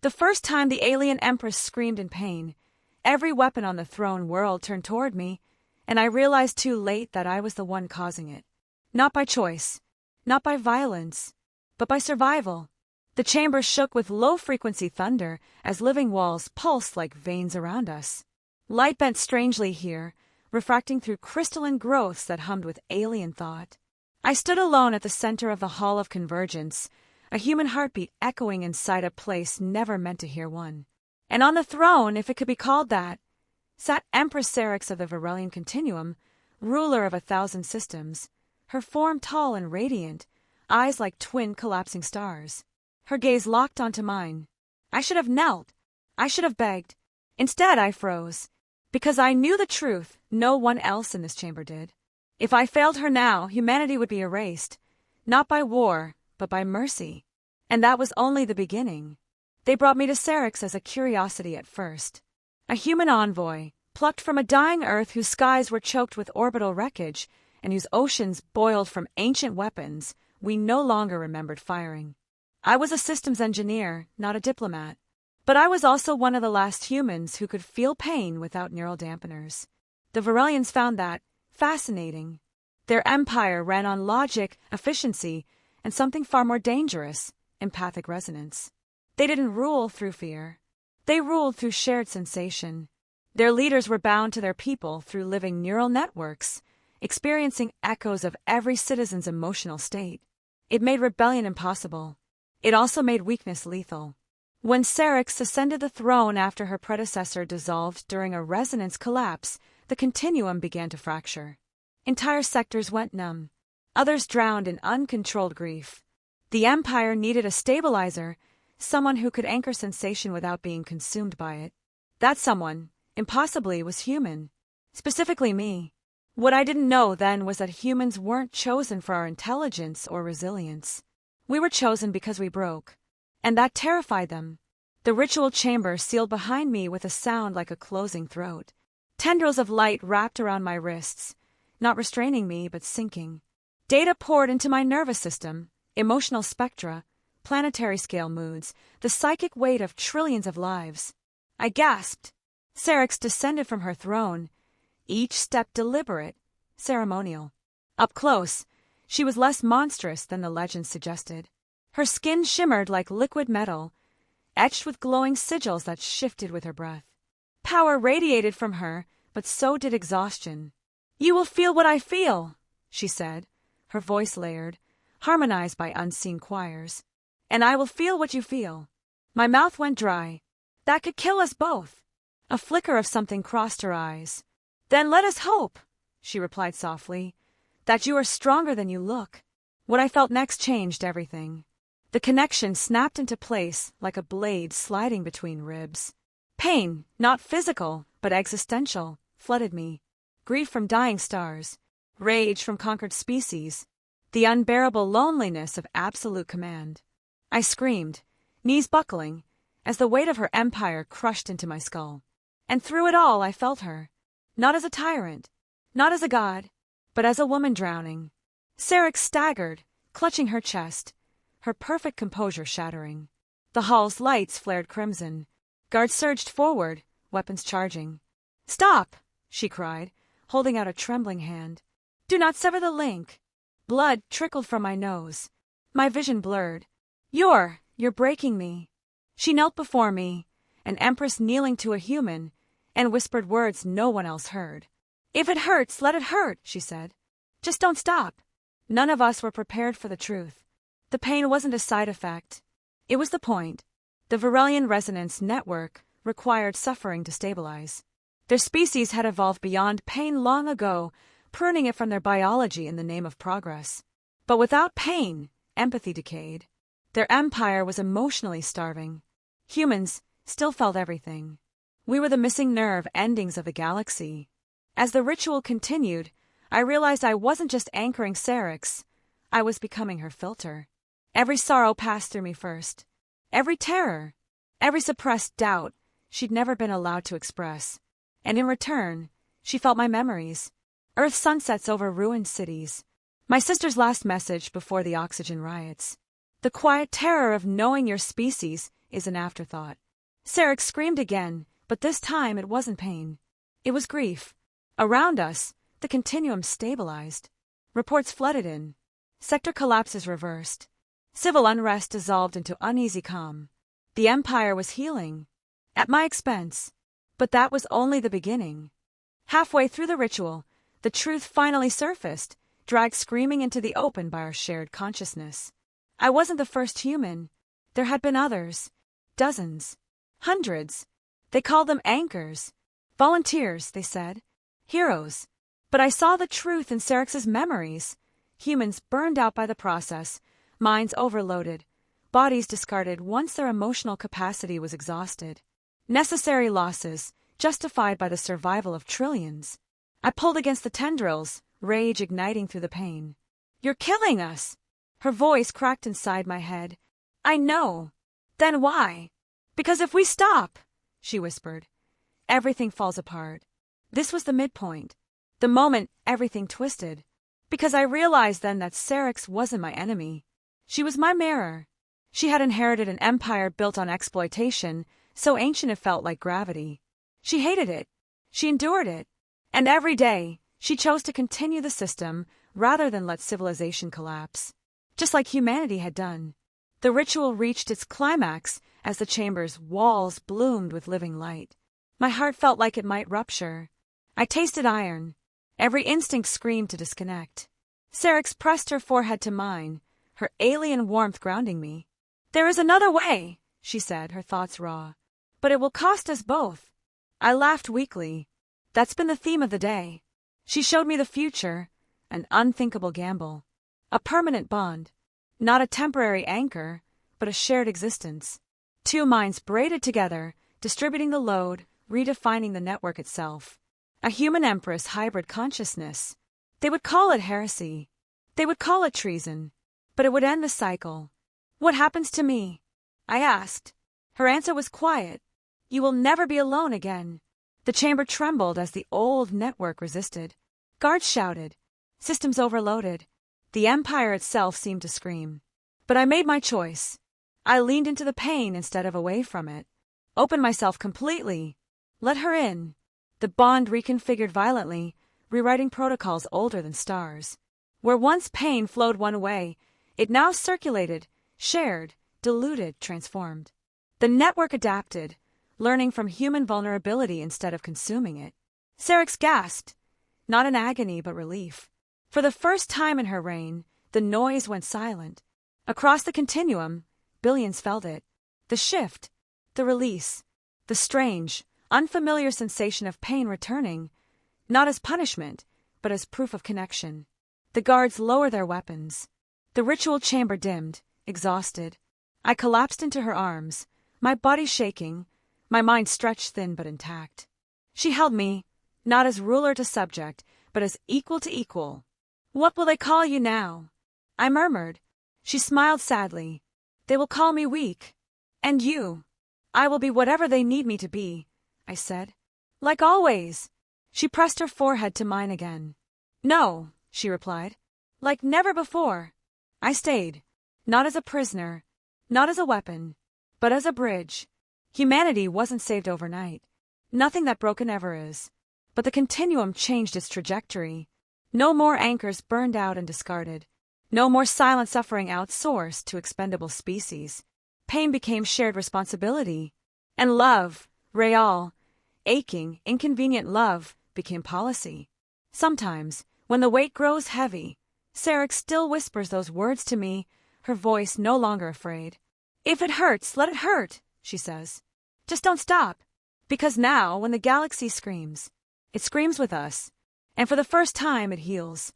The first time the alien Empress screamed in pain, every weapon on the throne world turned toward me, and I realized too late that I was the one causing it. Not by choice, not by violence, but by survival. The chamber shook with low-frequency thunder as living walls pulsed like veins around us. Light bent strangely here, refracting through crystalline growths that hummed with alien thought. I stood alone at the center of the Hall of Convergence, a human heartbeat echoing inside a place never meant to hear one. And on the throne, if it could be called that, sat Empress Syrinx of the Varelian Continuum, ruler of 1,000 systems, her form tall and radiant, eyes like twin collapsing stars. Her gaze locked onto mine. I should have knelt. I should have begged. Instead, I froze, because I knew the truth no one else in this chamber did. If I failed her now, humanity would be erased, not by war, but by mercy. And that was only the beginning. They brought me to Syrinx as a curiosity at first. A human envoy, plucked from a dying Earth whose skies were choked with orbital wreckage and whose oceans boiled from ancient weapons we no longer remembered firing. I was a systems engineer, not a diplomat. But I was also one of the last humans who could feel pain without neural dampeners. The Varelians found that fascinating. Their empire ran on logic, efficiency, and something far more dangerous, empathic resonance. They didn't rule through fear. They ruled through shared sensation. Their leaders were bound to their people through living neural networks, experiencing echoes of every citizen's emotional state. It made rebellion impossible. It also made weakness lethal. When Syrinx ascended the throne after her predecessor dissolved during a resonance collapse, the continuum began to fracture. Entire sectors went numb. Others drowned in uncontrolled grief. The Empire needed a stabilizer, someone who could anchor sensation without being consumed by it. That someone, impossibly, was human. Specifically me. What I didn't know then was that humans weren't chosen for our intelligence or resilience. We were chosen because we broke. And that terrified them. The ritual chamber sealed behind me with a sound like a closing throat. Tendrils of light wrapped around my wrists, not restraining me but sinking. Data poured into my nervous system, emotional spectra, planetary scale moods, the psychic weight of trillions of lives. I gasped. Syrinx descended from her throne, each step deliberate, ceremonial. Up close, she was less monstrous than the legend suggested. Her skin shimmered like liquid metal, etched with glowing sigils that shifted with her breath. Power radiated from her, but so did exhaustion. "You will feel what I feel," she said, her voice layered, harmonized by unseen choirs. "And I will feel what you feel." My mouth went dry. "That could kill us both." A flicker of something crossed her eyes. "Then let us hope," she replied softly, "that you are stronger than you look." What I felt next changed everything. The connection snapped into place like a blade sliding between ribs. Pain, not physical, but existential, flooded me. Grief from dying stars, rage from conquered species, the unbearable loneliness of absolute command. I screamed, knees buckling, as the weight of her empire crushed into my skull. And through it all I felt her, not as a tyrant, not as a god, but as a woman drowning. Syrinx staggered, clutching her chest, her perfect composure shattering. The hall's lights flared crimson. Guards surged forward, weapons charging. "Stop!" she cried, holding out a trembling hand. "Do not sever the link." Blood trickled from my nose. My vision blurred. You're breaking me." She knelt before me, an empress kneeling to a human, and whispered words no one else heard. "If it hurts, let it hurt," she said. "Just don't stop." None of us were prepared for the truth. The pain wasn't a side effect. It was the point. The Varelian resonance network required suffering to stabilize. Their species had evolved beyond pain long ago, pruning it from their biology in the name of progress. But without pain, empathy decayed. Their empire was emotionally starving. Humans still felt everything. We were the missing nerve endings of the galaxy. As the ritual continued, I realized I wasn't just anchoring Syrinx. I was becoming her filter. Every sorrow passed through me first. Every terror, every suppressed doubt she'd never been allowed to express. And in return, she felt my memories. Earth sunsets over ruined cities. My sister's last message before the oxygen riots. The quiet terror of knowing your species is an afterthought. Sarek screamed again, but this time it wasn't pain. It was grief. Around us, the continuum stabilized. Reports flooded in. Sector collapses reversed. Civil unrest dissolved into uneasy calm. The Empire was healing. At my expense. But that was only the beginning. Halfway through the ritual, the truth finally surfaced, dragged screaming into the open by our shared consciousness. I wasn't the first human. There had been others. Dozens. Hundreds. They called them anchors. Volunteers, they said. Heroes. But I saw the truth in Sarek's memories. Humans burned out by the process, minds overloaded, bodies discarded once their emotional capacity was exhausted. Necessary losses, justified by the survival of trillions. I pulled against the tendrils, rage igniting through the pain. "You're killing us!" Her voice cracked inside my head. "I know. Then why?" "Because if we stop," she whispered, "everything falls apart." This was the midpoint. The moment everything twisted. Because I realized then that Sarek wasn't my enemy. She was my mirror. She had inherited an empire built on exploitation, so ancient it felt like gravity. She hated it. She endured it. And every day, she chose to continue the system rather than let civilization collapse. Just like humanity had done. The ritual reached its climax as the chamber's walls bloomed with living light. My heart felt like it might rupture. I tasted iron. Every instinct screamed to disconnect. Sarek pressed her forehead to mine, her alien warmth grounding me. "There is another way," she said, her thoughts raw. "But it will cost us both." I laughed weakly. That's been the theme of the day. She showed me the future, an unthinkable gamble. A permanent bond. Not a temporary anchor, but a shared existence. Two minds braided together, distributing the load, redefining the network itself. A human Empress hybrid consciousness. They would call it heresy. They would call it treason. But it would end the cycle. "What happens to me?" I asked. Her answer was quiet. "You will never be alone again." The chamber trembled as the old network resisted. Guards shouted. Systems overloaded. The Empire itself seemed to scream. But I made my choice. I leaned into the pain instead of away from it. Opened myself completely. Let her in. The bond reconfigured violently, rewriting protocols older than stars. Where once pain flowed one way, it now circulated, shared, diluted, transformed. The network adapted, learning from human vulnerability instead of consuming it. Sarek gasped, not in agony but relief. For the first time in her reign, the noise went silent. Across the continuum, billions felt it. The shift, the release, the strange, unfamiliar sensation of pain returning, not as punishment, but as proof of connection. The guards lowered their weapons. The ritual chamber dimmed, exhausted. I collapsed into her arms, my body shaking, my mind stretched thin but intact. She held me, not as ruler to subject, but as equal to equal. "What will they call you now?" I murmured. She smiled sadly. "They will call me weak. And you?" "I will be whatever they need me to be," I said. "Like always." She pressed her forehead to mine again. "No," she replied. "Like never before." I stayed. Not as a prisoner, not as a weapon, but as a bridge. Humanity wasn't saved overnight. Nothing that broken ever is. But the continuum changed its trajectory. No more anchors burned out and discarded. No more silent suffering outsourced to expendable species. Pain became shared responsibility. And love, real, aching, inconvenient love, became policy. Sometimes, when the weight grows heavy, Sarek still whispers those words to me, her voice no longer afraid. "If it hurts, let it hurt," she says. "Just don't stop." Because now, when the galaxy screams, it screams with us. And for the first time, it heals.